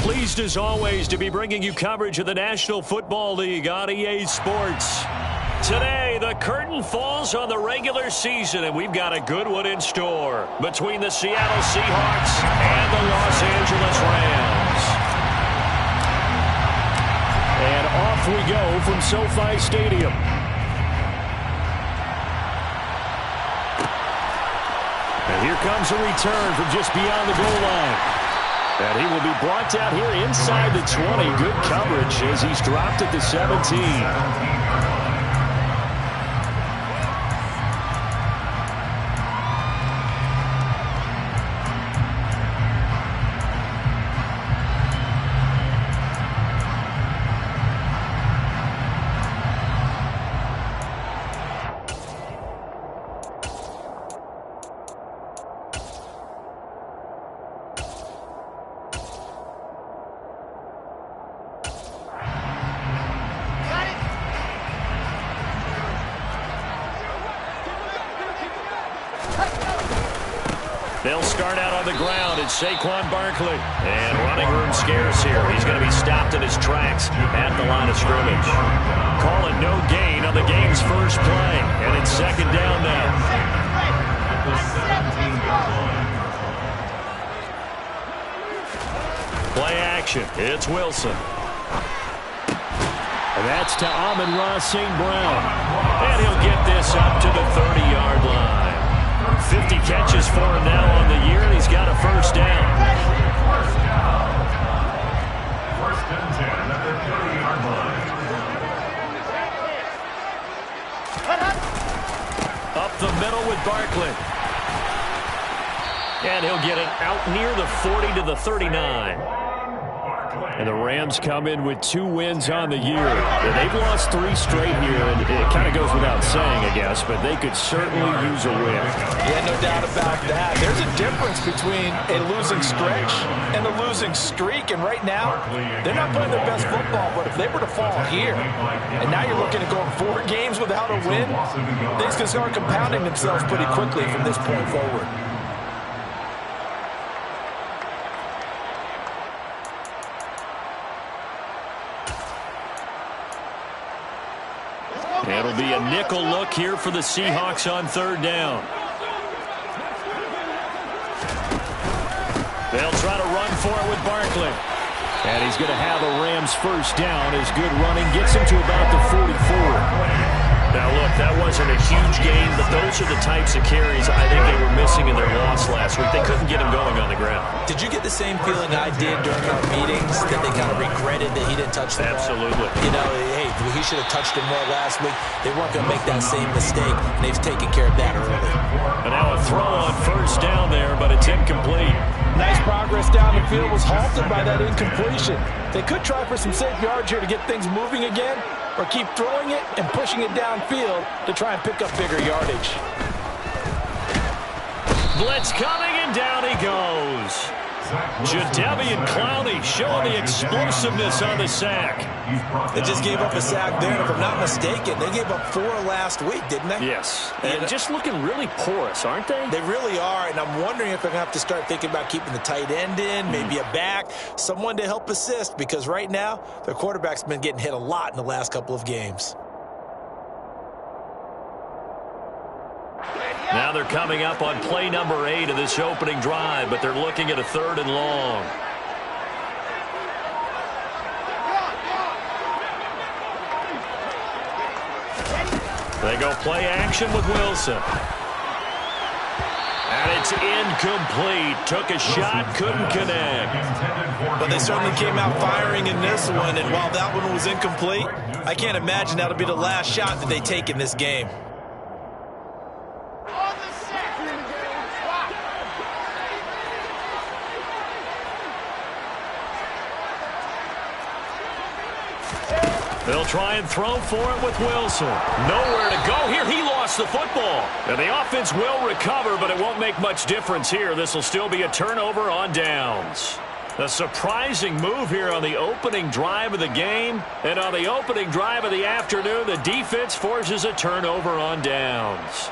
Pleased as always to be bringing you coverage of the National Football League on EA Sports. Today, the curtain falls on the regular season, and we've got a good one in store between the Seattle Seahawks and the Los Angeles Rams. And off we go from SoFi Stadium. And here comes a return from just beyond the goal line. And he will be brought down here inside the 20. Good coverage as he's dropped at the 17. They'll start out on the ground. It's Saquon Barkley. And running room scarce here. He's going to be stopped in his tracks at the line of scrimmage. Call it no gain on the game's first play. And it's second down now. Play action. It's Wilson. And that's to Amon-Ra St. Brown. And he'll get this up to the 30-yard line. 50 catches for him now on the year, and he's got a first down. First and 10 at the 30-yard line. Up the middle with Barkley. And he'll get it out near the 40 to the 39. And the Rams come in with 2 wins on the year. They've lost 3 straight here, and it kind of goes without saying, I guess, but they could certainly use a win. Yeah, no doubt about that. There's a difference between a losing stretch and a losing streak, and right now, they're not playing their best football, but if they were to fall here, and now you're looking at going 4 games without a win, things can start compounding themselves pretty quickly from this point forward. It'll be a nickel look here for the Seahawks on third down. They'll try to run for it with Barkley. And he's going to have a Rams first down as good running gets him to about the 44. Now, look, that wasn't a huge gain, but those are the types of carries I think they were missing in their loss last week. They couldn't get him going on the ground. Did you get the same feeling I did during our meetings, that they kind of regretted that he didn't touch the ball? Absolutely. You know, hey, he should have touched him more last week. They weren't going to make that same mistake, and they've taken care of that early. And now a throw on first down there, but it's incomplete. Nice progress down the field was halted by that incompletion. They could try for some safe yards here to get things moving again, or keep throwing it and pushing it downfield to try and pick up bigger yardage. Blitz coming, and down he goes. Jadeveon Clowney showing the explosiveness on the sack. They just gave up a sack there, and if I'm not mistaken, they gave up 4 last week, didn't they? Yes, and just looking really porous, aren't they? They really are, and I'm wondering if they're going to have to start thinking about keeping the tight end in, maybe a back, someone to help assist, because right now, their quarterback's been getting hit a lot in the last couple of games. Now they're coming up on play number 8 of this opening drive, but they're looking at a 3rd and long. They go play action with Wilson. And it's incomplete. Took a shot, couldn't connect. But they certainly came out firing in this one, and while that one was incomplete, I can't imagine that'll be the last shot that they take in this game. They'll try and throw for it with Wilson. Nowhere to go here. He lost the football. And the offense will recover, but it won't make much difference here. This will still be a turnover on downs. A surprising move here on the opening drive of the game. And on the opening drive of the afternoon, the defense forces a turnover on downs.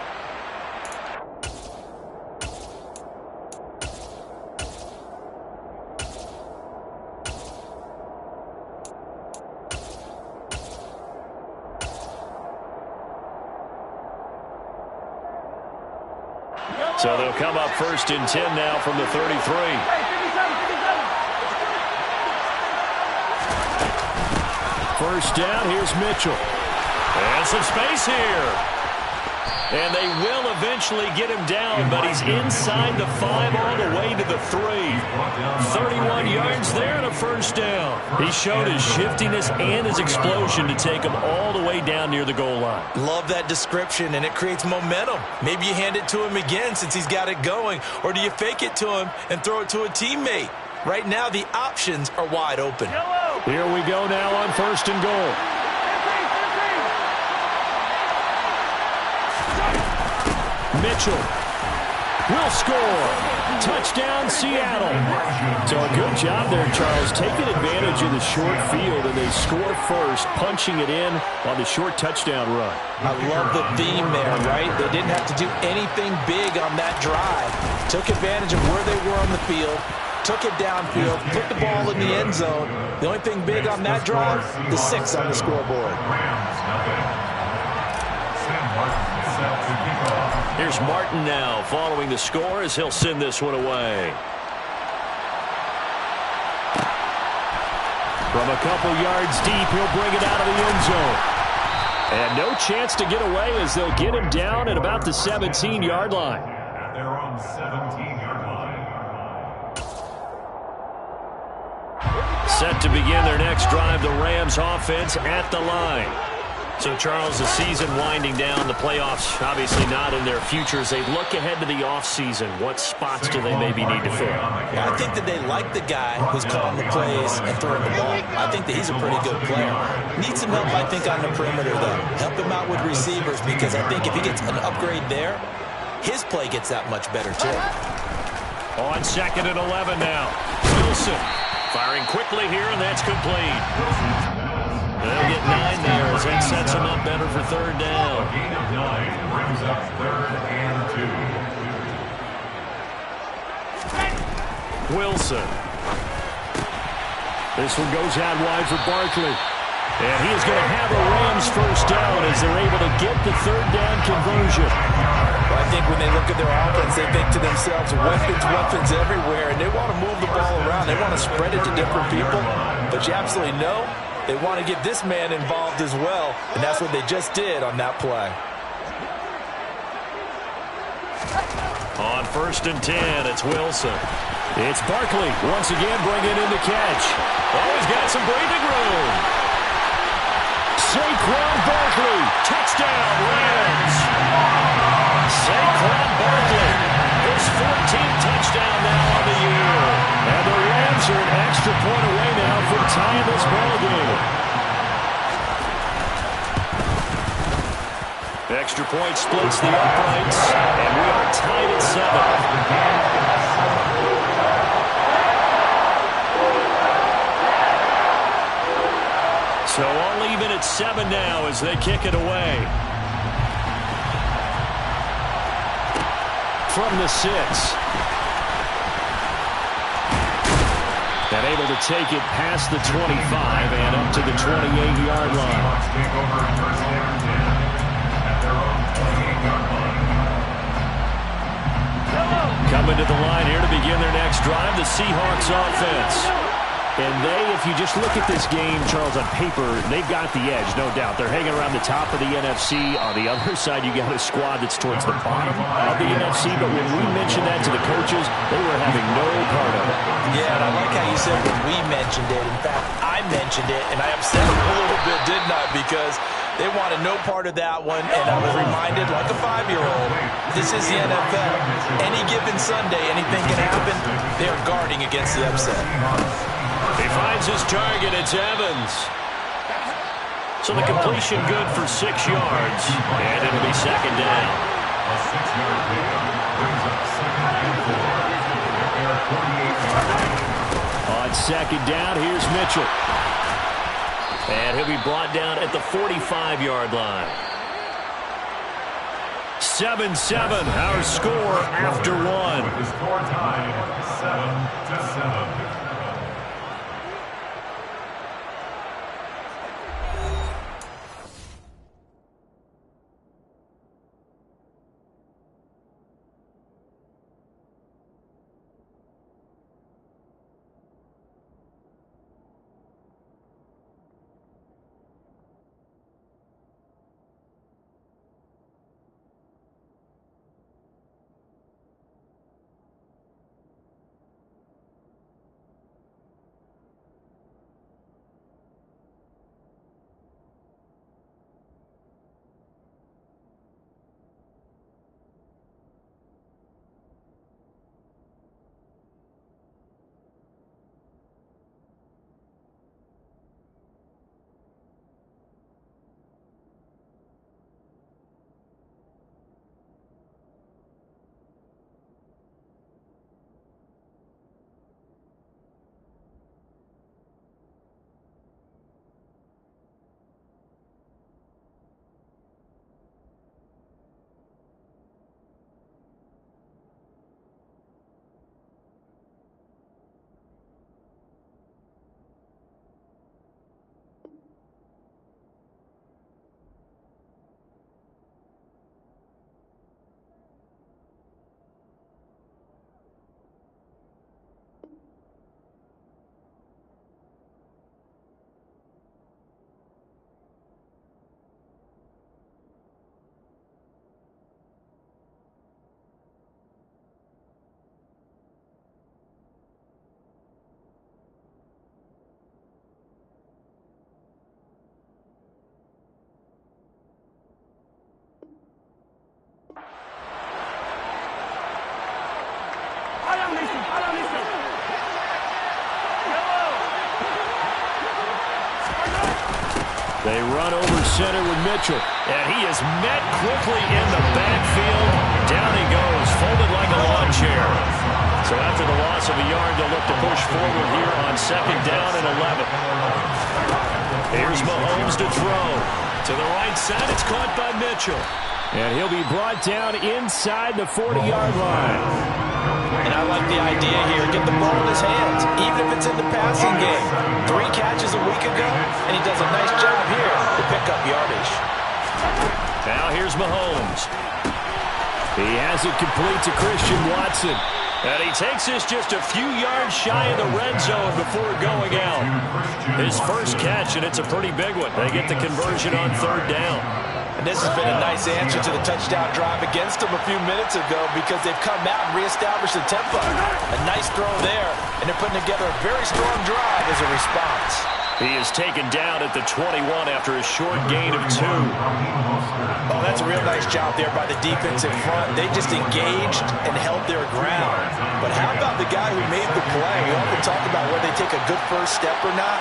So they'll come up 1st and 10 now from the 33. First down, here's Mitchell. And some space here. And they will eventually get him down, but he's inside the 5 all the way to the 3. 31 yards there and a first down. He showed his shiftiness and his explosion to take him all the way down near the goal line. Love that description, and it creates momentum. Maybe you hand it to him again since he's got it going, or do you fake it to him and throw it to a teammate? Right now, the options are wide open. Here we go now on 1st and goal. Mitchell will score. Touchdown, Seattle. So a good job there, Charles, taking advantage of the short field, and they score first, punching it in on the short touchdown run. I love the theme there, right? They didn't have to do anything big on that drive. Took advantage of where they were on the field, took it downfield, put the ball in the end zone. The only thing big on that drive, the 6 on the scoreboard. Here's Martin now following the score as he'll send this one away. From a couple yards deep, he'll bring it out of the end zone. And no chance to get away as they'll get him down at about the 17-yard line. They're on 17-yard line. Set to begin their next drive, the Rams offense at the line. So, Charles, the season winding down, the playoffs obviously not in their future. As they look ahead to the offseason, what spots do they maybe need to fill? I think that they like the guy who's calling the plays and throwing the ball. I think that he's a pretty good player. Needs some help, I think, on the perimeter, though. Help him out with receivers, because I think if he gets an upgrade there, his play gets that much better, too. On 2nd and 11 now. Wilson firing quickly here, and that's complete. They'll get 9 there as that sets him up better for 3rd down. A gain of 9 brings up 3rd and 2. Wilson. This one goes out wide for Barkley. And he is going to have a Rams first down as they're able to get the 3rd down conversion. Well, I think when they look at their offense, they think to themselves, weapons everywhere, and they want to move the ball around. They want to spread it to different people, but you absolutely know they want to get this man involved as well, and that's what they just did on that play. On 1st and 10, it's Wilson. It's Barkley once again bringing in the catch. Oh, he's got some breathing room. Saquon Barkley, touchdown, Rams. Saquon Barkley, his 14th touchdown now on the year. And the Rams are an extra point away now from tying this ball game. Extra point splits the uprights, and we are tied at 7. So all even at 7 now as they kick it away. From the 6. And able to take it past the 25 and up to the 28-yard line. Coming to the line here to begin their next drive, the Seahawks offense. And if you just look at this game, Charles, on paper, they've got the edge, no doubt. They're hanging around the top of the NFC. On the other side, you got a squad that's towards the bottom of the NFC. But when we mentioned that to the coaches, they were having no part of it. Yeah, and I like how you said when we mentioned it. In fact, I mentioned it, and I upset them a little bit, didn't I? Because they wanted no part of that one, and I was reminded, like a 5-year-old, this is the NFL. Any given Sunday, anything can happen. They are guarding against the upset. He finds his target. It's Evans. So the completion good for 6 yards. And it'll be 2nd down. A 6-yard pickup brings up 2nd and 4. On 2nd down, here's Mitchell. And he'll be brought down at the 45-yard line. 7-7, our score after 1. The score tied 7-7. They run over center with Mitchell. And he is met quickly in the backfield. Down he goes, folded like a lawn chair. So after the loss of a yard, they'll look to push forward here on 2nd down and 11. Here's Mahomes to throw. To the right side, it's caught by Mitchell. And he'll be brought down inside the 40-yard line. And I like the idea here. Get the ball in his hands, even if it's in the passing game. 3 catches a week ago, and he does a nice job here to pick up yardage. Now here's Mahomes. He has it complete to Christian Watson. And he takes this just a few yards shy of the red zone before going out. His first catch, and it's a pretty big one. They get the conversion on 3rd down. And this has been a nice answer to the touchdown drive against them a few minutes ago because they've come out and reestablished the tempo. A nice throw there, and they're putting together a very strong drive as a response. He is taken down at the 21 after a short gain of 2. Oh, that's a real nice job there by the defense in front. They just engaged and held their ground. But how about the guy who made the play? We often talk about whether they take a good first step or not.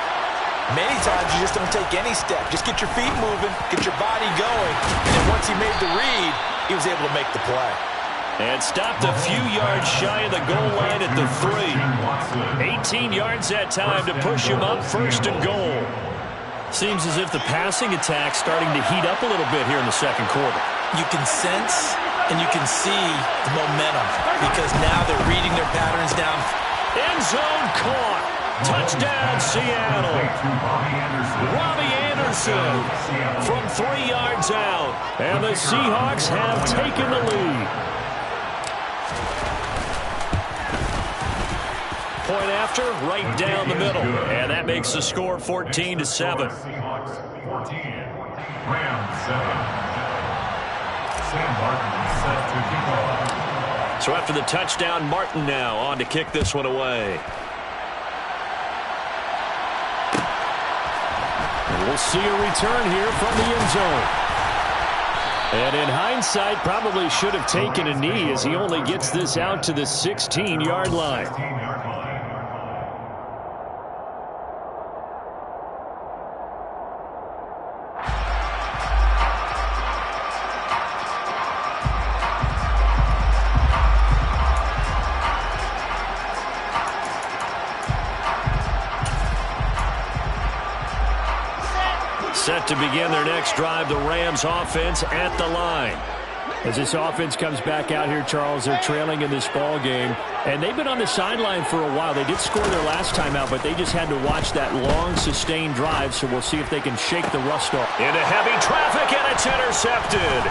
Many times you just don't take any step. Just get your feet moving, get your body going. And then once he made the read, he was able to make the play. And stopped a few yards shy of the goal line at the 3. 18 yards that time to push him up 1st and goal. Seems as if the passing attack's starting to heat up a little bit here in the 2nd quarter. You can sense and you can see the momentum because now they're reading their patterns down. End zone caught. Touchdown, Seattle. Robbie Anderson from 3 yards out. And the Seahawks have taken the lead. Point after, right down the middle. And that makes the score 14-7. Seahawks 14, Rams 7. Sam Martin set to kick off. So after the touchdown, Martin now on to kick this one away. And we'll see a return here from the end zone. And in hindsight, probably should have taken a knee as he only gets this out to the 16-yard line. Set to begin their next drive, the Rams offense at the line. As this offense comes back out here, Charles, they're trailing in this ball game, and they've been on the sideline for a while. They did score their last time out, but they just had to watch that long, sustained drive, so we'll see if they can shake the rust off. Into heavy traffic, and it's intercepted.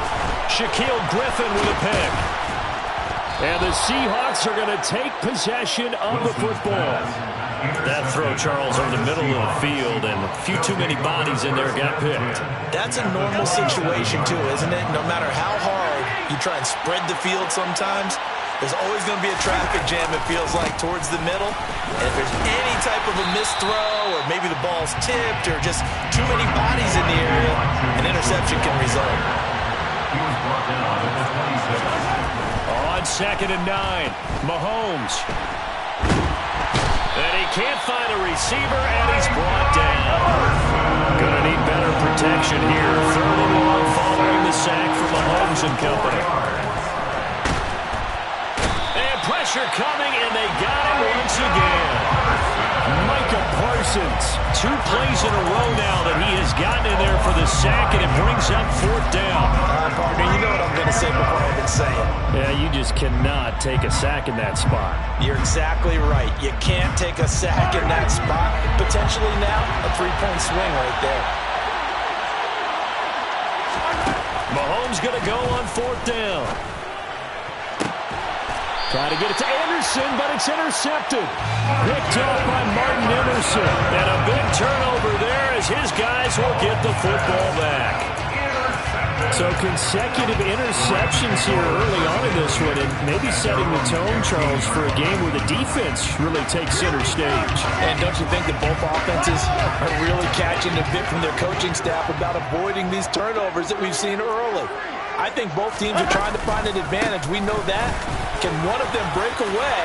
Shaquille Griffin with a pick. And the Seahawks are going to take possession of the football. That throw, Charles, over the middle of the field, and a few too many bodies in there got picked. That's a normal situation, too, isn't it? No matter how hard you try and spread the field sometimes, there's always going to be a traffic jam, it feels like, towards the middle. And if there's any type of a missed throw, or maybe the ball's tipped, or just too many bodies in the area, an interception can result. On 2nd and 9, Mahomes. And he can't find a receiver, and he's brought down. Gonna need better protection here. 3rd and long following the sack from Mahomes and company. And pressure coming, and they got him once again. Micah Parsons, 2 plays in a row now that he has gotten in there for the sack, and it brings up 4th down. Partner, you know what I'm going to say before I even say it. Yeah, you just cannot take a sack in that spot. You're exactly right. You can't take a sack in that spot. Potentially now, a 3-point swing right there. Mahomes going to go on 4th down. Trying to get it to Anderson, but it's intercepted. Picked off by Martin Emerson. And a big turnover there as his guys will get the football back. So consecutive interceptions here early on in this one, and maybe setting the tone, Charles, for a game where the defense really takes center stage. And don't you think that both offenses are really catching the bit from their coaching staff about avoiding these turnovers that we've seen early? I think both teams are trying to find an advantage. We know that. Can one of them break away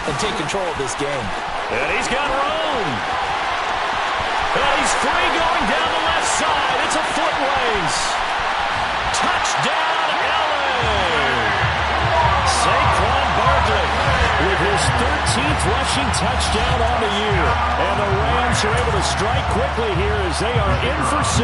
and take control of this game? And he's got room. And he's free going down the left side. It's a foot race. Touchdown, LA. Saquon Barkley with his 13th rushing touchdown on the year. And the Rams are able to strike quickly here as they are in for 6.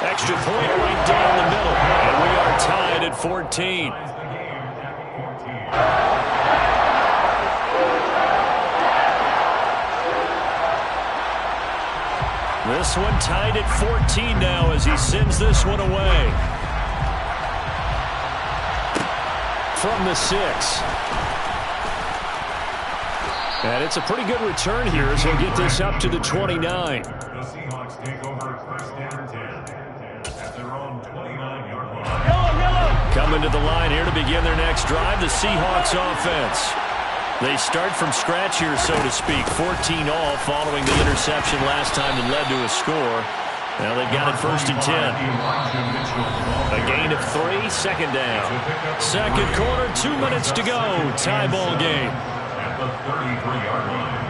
Extra point right down the middle. And we are tied at 14. This one tied at 14 now as he sends this one away. From the 6. And it's a pretty good return here as he'll get this up to the 29. The Seahawks take over first and 10 at their own 29-yard line. Coming to the line here to begin their next drive, the Seahawks offense. They start from scratch here, so to speak. 14 all following the interception last time that led to a score. Now they've got it first and 10. A gain of 3, second down. Second quarter, 2 minutes to go. Tie ball game. At the 33-yard line.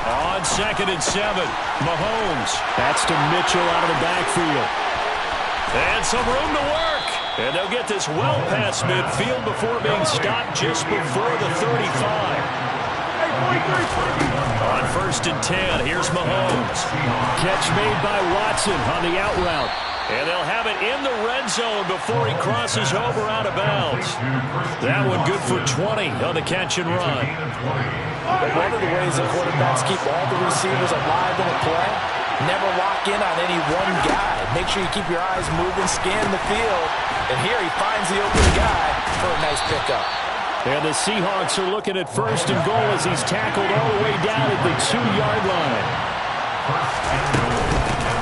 On second and 7, Mahomes. That's to Mitchell out of the backfield. And some room to work. And they'll get this well past midfield before being stopped just before the 35. On first and 10, here's Mahomes. Catch made by Watson on the out route. And they'll have it in the red zone before he crosses over out of bounds. That one good for 20 on the catch and run. But one of the ways that quarterbacks keep all the receivers alive in a play, never lock in on any one guy. Make sure you keep your eyes moving, scan the field. And here he finds the open guy for a nice pickup. And the Seahawks are looking at first and goal as he's tackled all the way down at the 2-yard line.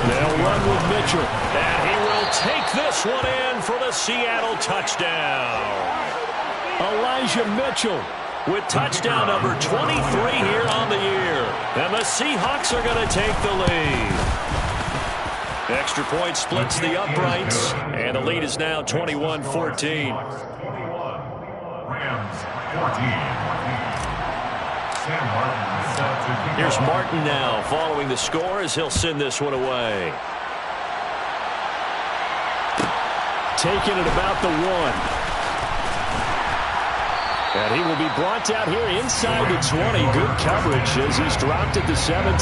They'll run with Mitchell. And he will take this one in for the Seattle touchdown. Elijah Mitchell with touchdown number 23 here on the year. And the Seahawks are going to take the lead. Extra point splits the uprights. And the lead is now 21-14. Here's Martin now following the score as he'll send this one away. Taking it about the 1. And he will be brought down here inside the 20. Good coverage as he's dropped at the 17.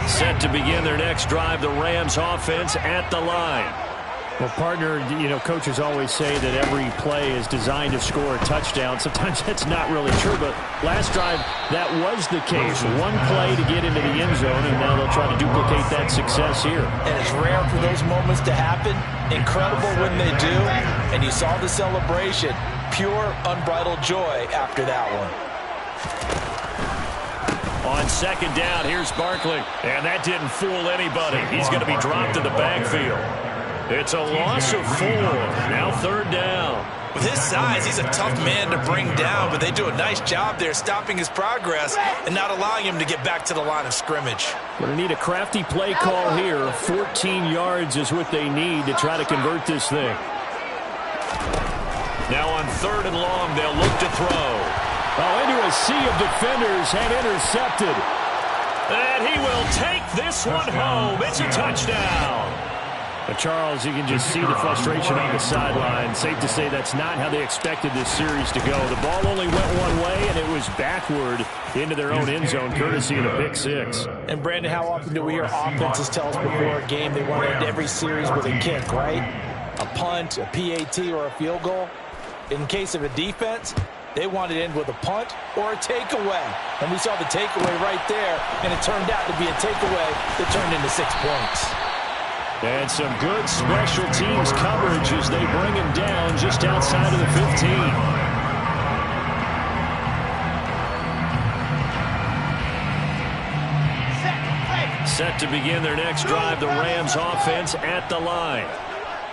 Set to begin their next drive, the Rams offense at the line. Well, partner, coaches always say that every play is designed to score a touchdown. Sometimes that's not really true, but last drive, that was the case. One play to get into the end zone, and now they'll try to duplicate that success here. And it's rare for those moments to happen. Incredible when they do. And you saw the celebration. Pure, unbridled joy after that one. On second down, here's Barkley. And that didn't fool anybody. He's going to be dropped in the backfield. It's a loss of 4. Now third down. With his size, he's a tough man to bring down, but they do a nice job there stopping his progress and not allowing him to get back to the line of scrimmage. Going to need a crafty play call here. 14 yards is what they need to try to convert this thing. Now on third and long, they'll look to throw. Oh, into a sea of defenders and intercepted. And he will take this one home. It's a touchdown. But Charles, you can just see the frustration on the sideline. Safe to say that's not how they expected this series to go. The ball only went one way, and it was backward into their own end zone, courtesy of the pick 6. And, Brandon, how often do we hear offenses tell us before a game they want to end every series with a kick, right? A punt, a PAT, or a field goal. In case of a defense, they wanted to end with a punt or a takeaway. And we saw the takeaway right there, and it turned out to be a takeaway that turned into 6 points. And some good special teams coverage as they bring him down just outside of the 15. Set to begin their next drive, the Rams offense at the line.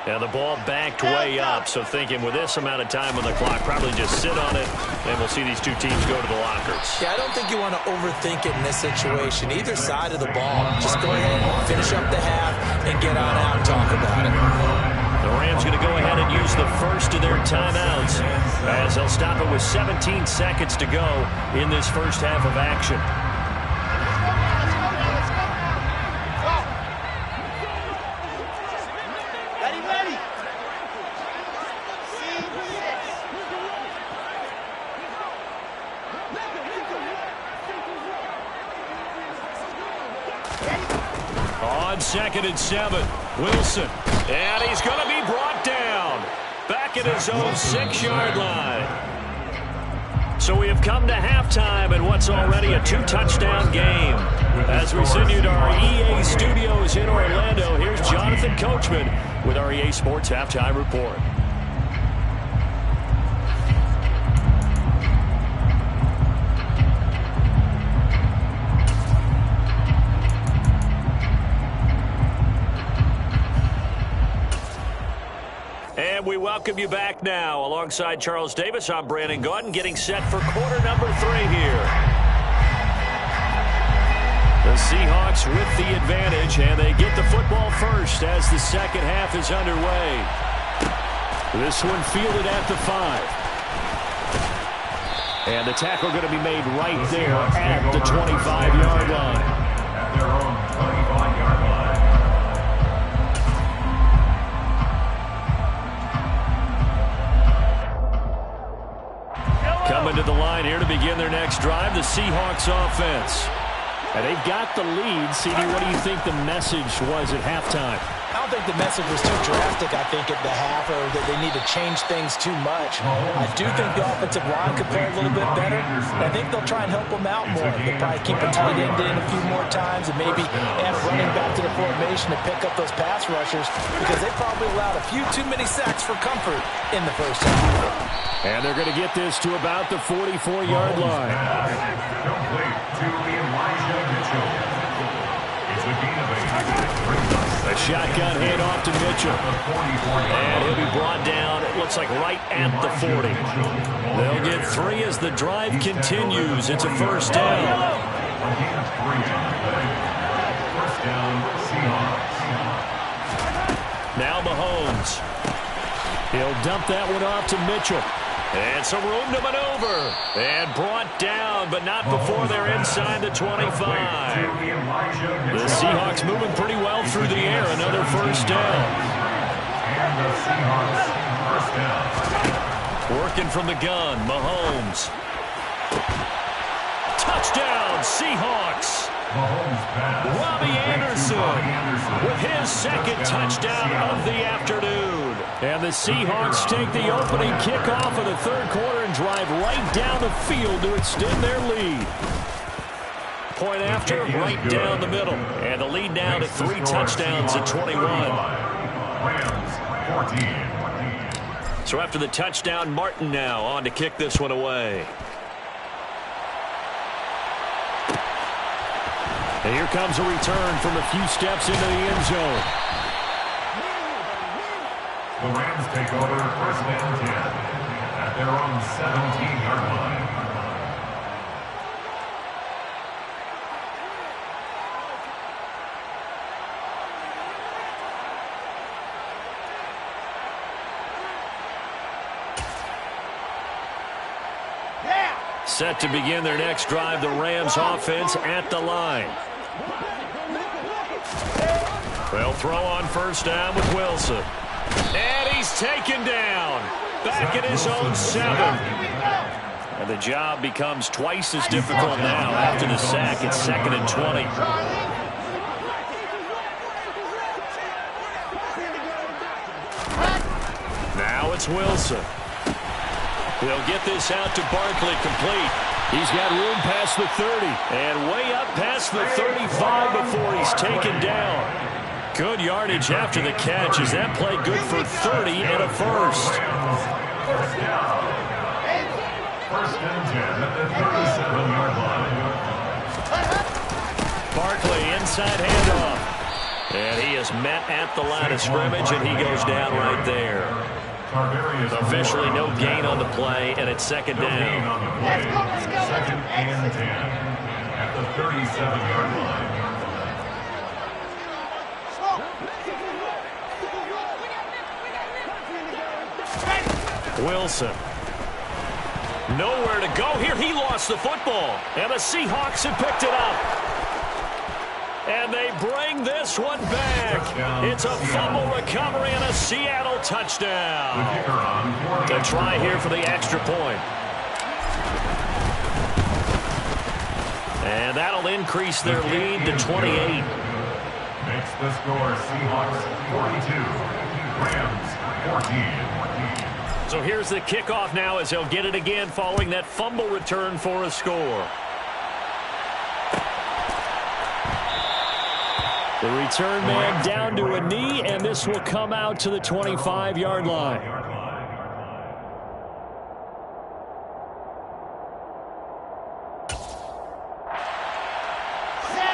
And the ball backed way up, so thinking with this amount of time on the clock, probably just sit on it, and we'll see these two teams go to the lockers. Yeah, I don't think you want to overthink it in this situation. Either side of the ball, just go ahead and finish up the half and get on out and talk about it. The Rams going to go ahead and use the first of their timeouts as they'll stop it with 17 seconds to go in this first half of action. On 2nd and 7, Wilson. And he's going to be brought down back at his own 6-yard line. So we have come to halftime in what's already a 2-touchdown game. As we send you to our EA studios in Orlando, here's Jonathan Coachman with our EA Sports Halftime Report. And we welcome you back now. Alongside Charles Davis, I'm Brandon Gaudin, getting set for quarter number 3 here. The Seahawks with the advantage, and they get the football first as the second half is underway. This one fielded at the 5. And the tackle going to be made right there at the 25-yard line. At their own 25-yard line. Coming to the line here to begin their next drive, the Seahawks offense. And they've got the lead. CD, what do you think the message was at halftime? I don't think the message was too drastic, I think, at the half, or that they need to change things too much. I do think the offensive line could play a little bit better. I think they'll try and help them out more. They'll probably keep a tight end in a few more times and maybe add a running back to the formation to pick up those pass rushers, because they probably allowed a few too many sacks for comfort in the first half. And they're going to get this to about the 44-yard line. Complete to Elijah Mitchell. It's a gain of 8. A shotgun handoff to Mitchell. And he'll be brought down, it looks like right at the 40. They'll get 3 as the drive continues. It's a first down. First down, Seahawks. Now Mahomes. He'll dump that one off to Mitchell. And some room to maneuver. And brought down, but not before they're inside the 25. The Seahawks moving pretty well through the air. Another first down. And the Seahawks first down. Working from the gun, Mahomes. Touchdown, Seahawks. Robbie Anderson with his second touchdown of the afternoon. And the Seahawks take the opening kickoff of the third quarter and drive right down the field to extend their lead. Point after, right down the middle. And the lead now to 3 touchdowns at 21. So after the touchdown, Martin now on to kick this one away. And here comes a return from a few steps into the end zone. The Rams take over first and 10 at their own 17-yard line. Set to begin their next drive, the Rams offense at the line. They'll throw on first down with Wilson. And he's taken down. Back at his own 7. And the job becomes twice as difficult now after the sack. It's 2nd and 20. Now it's Wilson. He'll get this out to Barkley, complete. He's got room past the 30. And way up past the 35 before he's taken down. Good yardage after the catch as that play good for 30 and a first. First down. First and 10 at the 37-yard line. Barkley inside handoff. And he is met at the line of scrimmage, and he goes down right there. Officially no gain on the play, and it's second down. Let's go. Second and 10 at the 37-yard line. Wilson. Nowhere to go here. He lost the football, and the Seahawks have picked it up. And they bring this one back. It's a fumble recovery and a Seattle touchdown. To try here for the extra point. And that'll increase their lead to 28. Makes the score Seahawks 42, Rams 14. So here's the kickoff now as they'll get it again following that fumble return for a score. The return man down to a knee, and this will come out to the 25-yard line.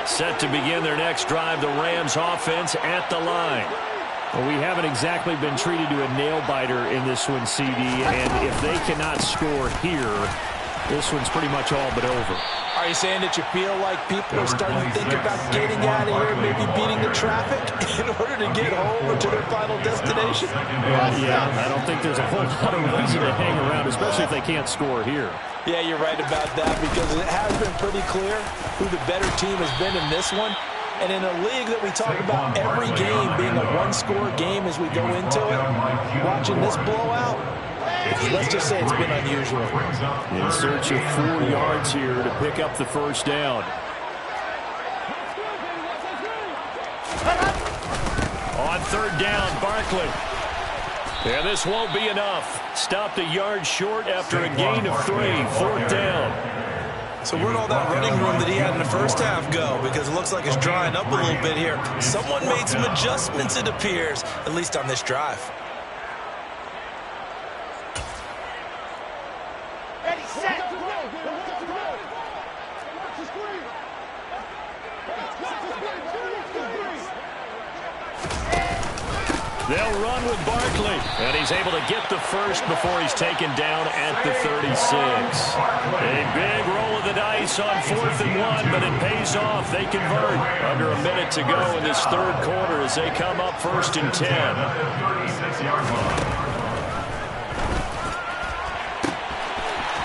Set to begin their next drive, the Rams offense at the line. Well, we haven't exactly been treated to a nail-biter in this one, CD, and if they cannot score here, this one's pretty much all but over. Are you saying that you feel like people are starting to think about getting out of here, maybe beating the traffic in order to get home or to their final destination? Yeah, I don't think there's a whole lot of reason to hang around, especially if they can't score here. Yeah, you're right about that, because it has been pretty clear who the better team has been in this one. And in a league that we talk about every game being a one-score game as we go into it, watching this blowout, let's just say it's been unusual. In search of 4 yards here to pick up the first down. On third down, Barkley. And this won't be enough. Stopped a yard short after a gain of 3. Fourth down. So where'd all that running room that he had in the first half go? Because it looks like it's drying up a little bit here. Someone made some adjustments, it appears, at least on this drive. Ready, set. They'll run with Barkley, and he's able to get the first before he's taken down at the 36. A big roll of the dice on 4th and 1, but it pays off. They convert. Under a minute to go in this third quarter as they come up 1st and 10.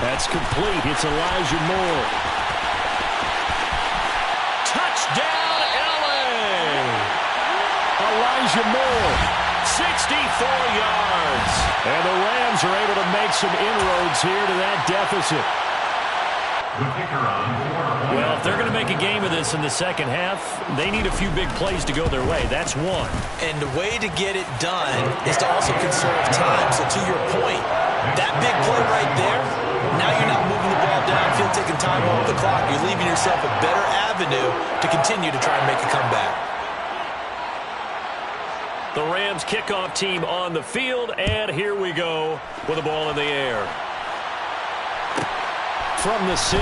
That's complete. It's Elijah Moore. Touchdown, LA! Elijah Moore. 64 yards. And the Rams are able to make some inroads here to that deficit. Well, if they're going to make a game of this in the second half, they need a few big plays to go their way. That's one. And the way to get it done is to also conserve time. So to your point, that big play right there, now you're not moving the ball downfield, taking time off the clock. You're leaving yourself a better avenue to continue to try and make a comeback. The Rams kickoff team on the field, and here we go with the ball in the air. From the 6.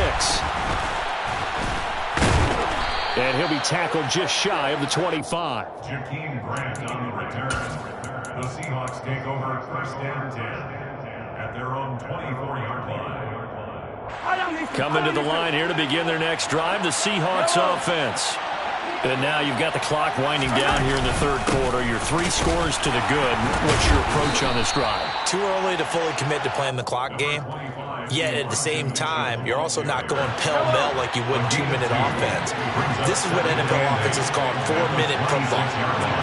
And he'll be tackled just shy of the 25. Jakeem Grant on the return. The Seahawks take over 1st and 10 at their own 24-yard line. Coming to the line here to begin their next drive, the Seahawks offense. And now you've got the clock winding down here in the third quarter. You're 3 scores to the good. What's your approach on this drive? Too early to fully commit to playing the clock game. Yet at the same time, you're also not going pell-mell like you would 2-minute offense. This is what NFL offenses call 4-minute football.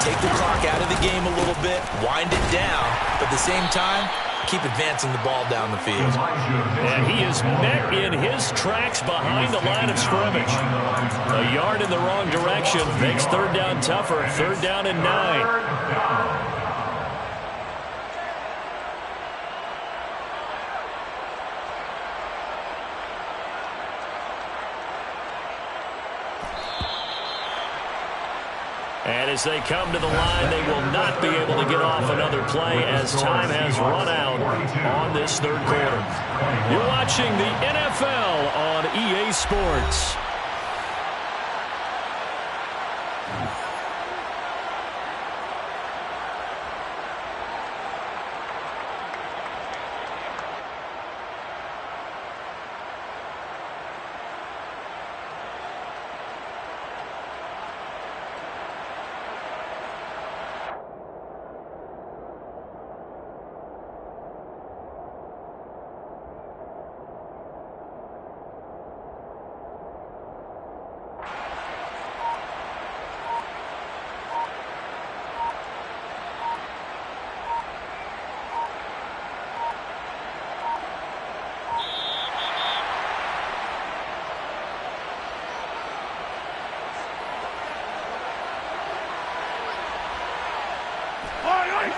Take the clock out of the game a little bit, wind it down, but at the same time, keep advancing the ball down the field. And he is met in his tracks behind the line of scrimmage. A yard in the wrong direction makes third down tougher. 3rd down and 9. And as they come to the line, they will not be able to get off another play as time has run out on this third quarter. You're watching the NFL on EA Sports.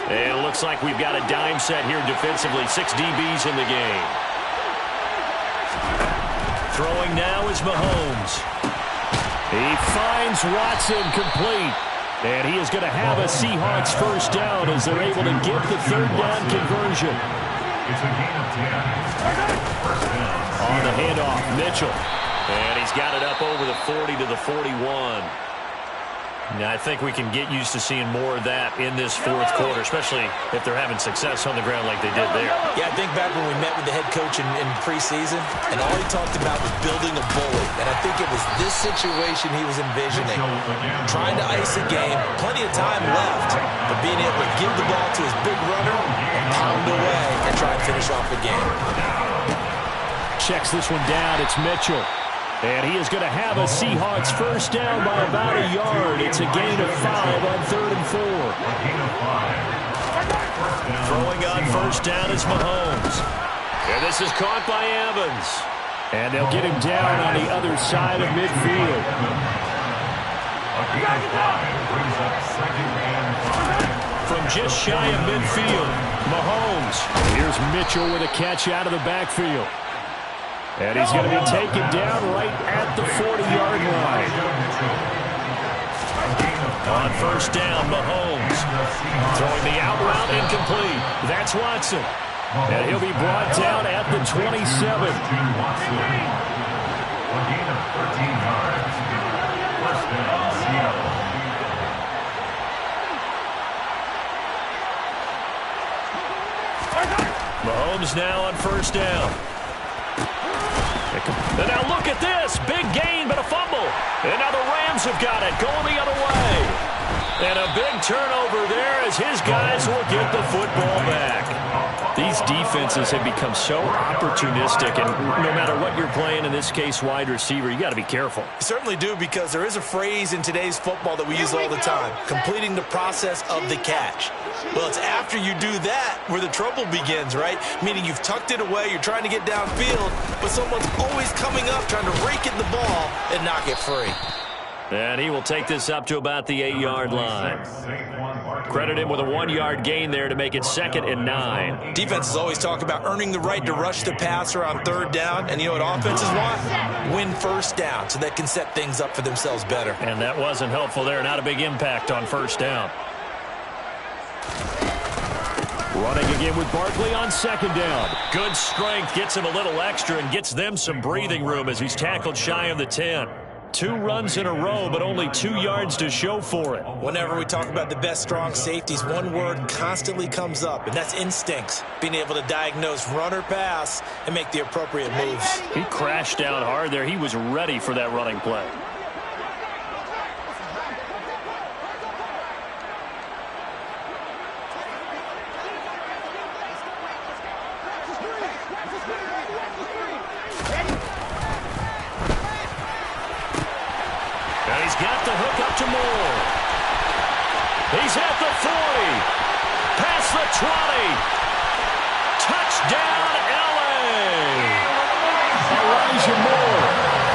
And it looks like we've got a dime set here defensively. 6 DBs in the game. Throwing now is Mahomes. He finds Watson complete. And he is going to have a Seahawks first down as they're able to get the third down conversion. It's a gain of 10. First down. On the handoff, Mitchell. And he's got it up over the 40 to the 41. Now, I think we can get used to seeing more of that in this fourth quarter, especially if they're having success on the ground like they did there. Yeah, I think back when we met with the head coach in preseason, and all he talked about was building a bully. And I think it was this situation he was envisioning. Trying to ice a game, plenty of time left, but being able to give the ball to his big runner and pound away and try and finish off the game. Checks this one down. It's Mitchell. And he is going to have a Seahawks first down by about a yard. It's a gain of 5 on 3rd and 4. Throwing on first down is Mahomes. And this is caught by Evans. And they'll get him down on the other side of midfield. From just shy of midfield, Mahomes. Here's Mitchell with a catch out of the backfield. And he's going to be taken down right at the 40-yard line. On first down, Mahomes. Throwing the out route incomplete. That's Watson. And he'll be brought down at the 27. A gain of 13 yards. First down, Seattle. Mahomes now on first down. And now look at this. Big gain, but a fumble. And now the Rams have got it, going the other way. And a big turnover there as his guys will get the football back. These defenses have become so opportunistic, and no matter what you're playing, in this case wide receiver, you got to be careful. You certainly do, because there is a phrase in today's football that we use all the time, completing the process of the catch. Well, it's after you do that where the trouble begins, right? Meaning you've tucked it away, you're trying to get downfield, but someone's always coming up trying to rake in the ball and knock it free. And he will take this up to about the 8-yard line. Credit him with a 1-yard gain there to make it 2nd and 9. Defenses always talk about earning the right to rush the passer on 3rd down. And you know what offenses want? Win first down so they can set things up for themselves better. And that wasn't helpful there. Not a big impact on first down. Running again with Barkley on 2nd down. Good strength, gets him a little extra and gets them some breathing room as he's tackled shy of the 10. 2 runs in a row, but only 2 yards to show for it. Whenever we talk about the best strong safeties, one word constantly comes up, and that's instincts. Being able to diagnose run or pass and make the appropriate moves. He crashed down hard there. He was ready for that running play. He's at the 40, past the 20, touchdown L.A. Elijah Moore,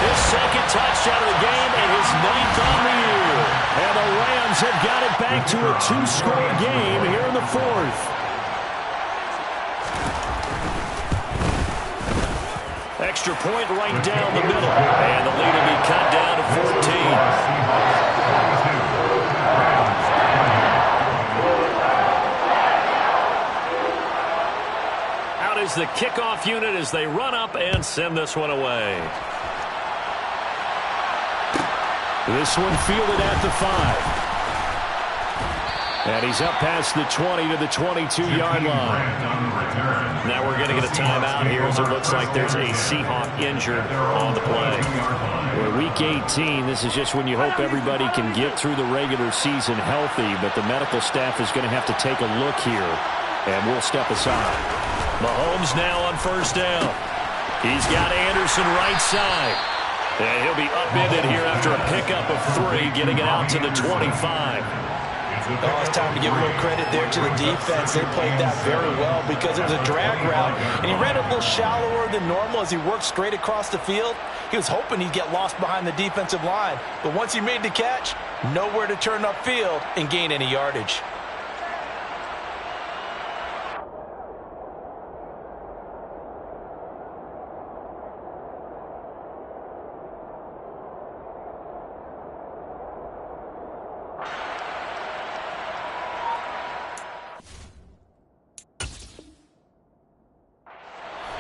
his 2nd touchdown of the game and his 9th on the year. And the Rams have got it back to a 2-score game here in the 4th. Extra point right down the middle, and the lead will be cut down to 14. Is the kickoff unit as they run up and send this one away. This one fielded at the 5. And he's up past the 20 to the 22-yard line. Now we're going to get a timeout here as it looks like there's a Seahawk injured on the play. We're week 18. This is just when you hope everybody can get through the regular season healthy, but the medical staff is going to have to take a look here, and we'll step aside. Mahomes now on first down. He's got Anderson right side. And he'll be upended here after a pickup of 3, getting it out to the 25. Oh, it's time to give a little credit there to the defense. They played that very well because it was a drag route, and he ran a little shallower than normal as he worked straight across the field. He was hoping he'd get lost behind the defensive line, but once he made the catch, nowhere to turn upfield and gain any yardage.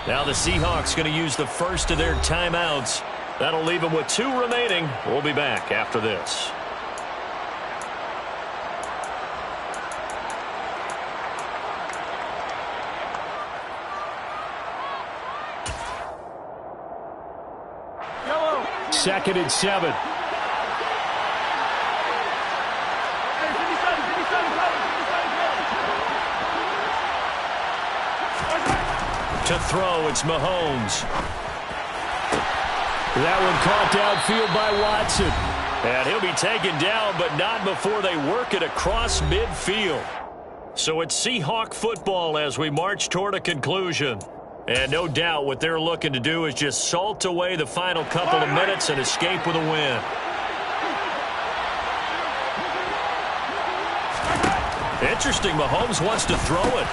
Now the Seahawks going to use the first of their timeouts. That'll leave them with 2 remaining. We'll be back after this. Second and 7. To throw, it's Mahomes. That one caught downfield by Watson. And he'll be taken down, but not before they work it across midfield. So it's Seahawk football as we march toward a conclusion. And no doubt what they're looking to do is just salt away the final couple of minutes and escape with a win. Interesting, Mahomes wants to throw it.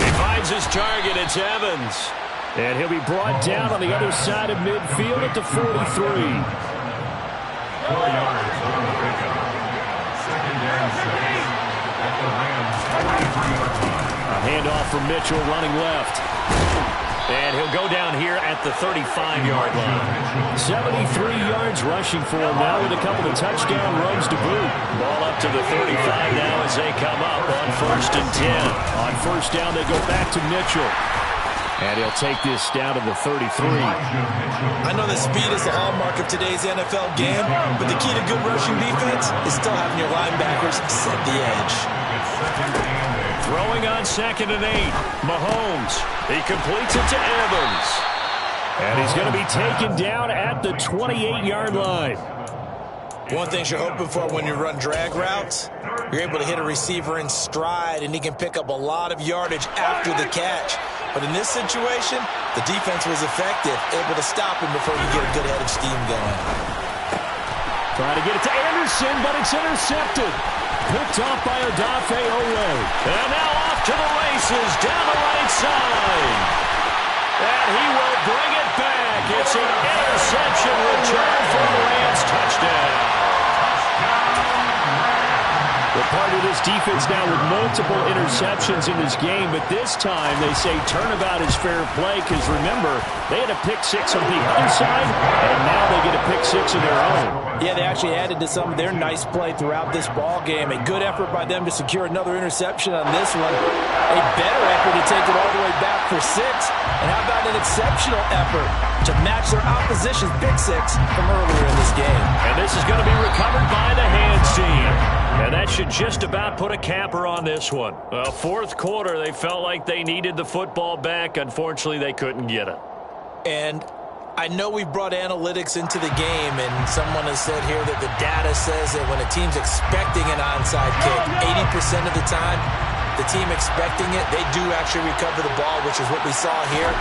He finds his target, it's Evans. And he'll be brought down on the other side of midfield at the 43. 4 yards on the pickup. Second and 6 at the Rams' 43-yard line. A handoff from Mitchell running left. And he'll go down here at the 35-yard line. 73 yards rushing for him now with a couple of touchdown runs to boot. Ball up to the 35 now as they come up on 1st and 10. On 1st down, they go back to Mitchell. And he'll take this down to the 33. I know that speed is the hallmark of today's NFL game, but the key to good rushing defense is still having your linebackers set the edge. Throwing on 2nd and 8. Mahomes. He completes it to Evans. And he's going to be taken down at the 28-yard line. One thing you're hoping for when you run drag routes, you're able to hit a receiver in stride, and he can pick up a lot of yardage after the catch. But in this situation, the defense was effective, able to stop him before you get a good head of steam going. Trying to get it to Anderson, but it's intercepted. Picked off by Odafe Oweh. And now off to the races down the right side. And he will bring it back. It's an interception return for the Rams. Touchdown. We're part of this defense now with multiple interceptions in this game, but this time they say turnabout is fair play because, remember, they had a pick-6 on the other side, and now they get a pick-6 of their own. Yeah, they actually added to some of their nice play throughout this ball game. A good effort by them to secure another interception on this one. A better effort to take it all the way back for 6. And how about an exceptional effort to match their opposition's pick-6 from earlier in this game. And this is going to be recovered by the hands team. And that should just about put a capper on this one. Fourth quarter, they felt like they needed the football back. Unfortunately, they couldn't get it. And I know we brought analytics into the game, and someone has said here that the data says that when a team's expecting an onside kick, 80% of the time, the team expecting it, they do actually recover the ball, which is what we saw here.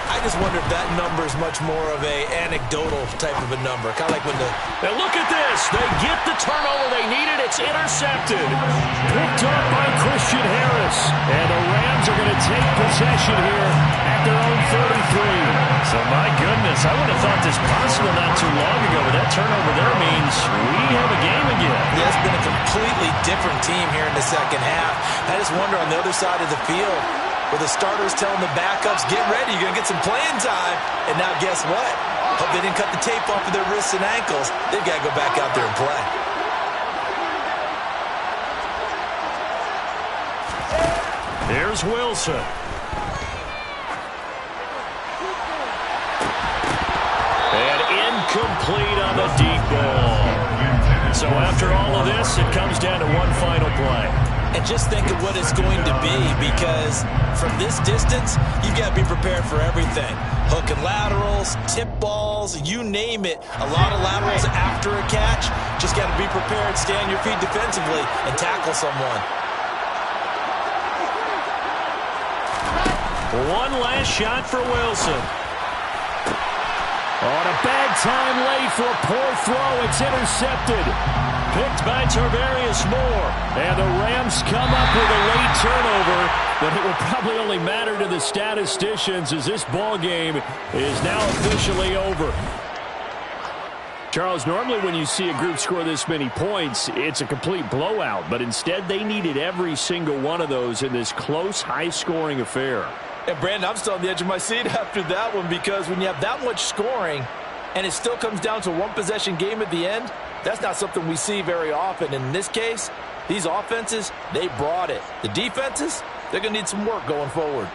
I just wonder if that number is much more of a anecdotal type of a number. Kind of like when the... Now look at this. They get the turnover they needed. It's intercepted. Picked up by Christian Harris. And the Rams are going to take possession here at their own 33. So my goodness, I would have thought this possible not too long ago, but that turnover there means we have a game again. Yeah, it's been a completely different team here in the second half. I just wonder on the other side of the field, where the starters telling the backups, get ready, you're going to get some playing time. And now guess what? Hope they didn't cut the tape off of their wrists and ankles. They've got to go back out there and play. Here's Wilson. And incomplete on the deep ball. So after all of this, it comes down to one final play. And just think of what it's going to be, because from this distance, you've got to be prepared for everything. Hook and laterals, tip balls, you name it. A lot of laterals after a catch. Just got to be prepared, stay on your feet defensively, and tackle someone. One last shot for Wilson. On a bad time late for a poor throw. It's intercepted. Picked by Tarvarius Moore. And the Rams come up with a late turnover, but it will probably only matter to the statisticians as this ball game is now officially over. Charles, normally when you see a group score this many points, it's a complete blowout, but instead they needed every single one of those in this close, high-scoring affair. And, Brandon, I'm still on the edge of my seat after that one, because when you have that much scoring and it still comes down to a one-possession game at the end, that's not something we see very often. And in this case, these offenses, they brought it. The defenses, they're going to need some work going forward.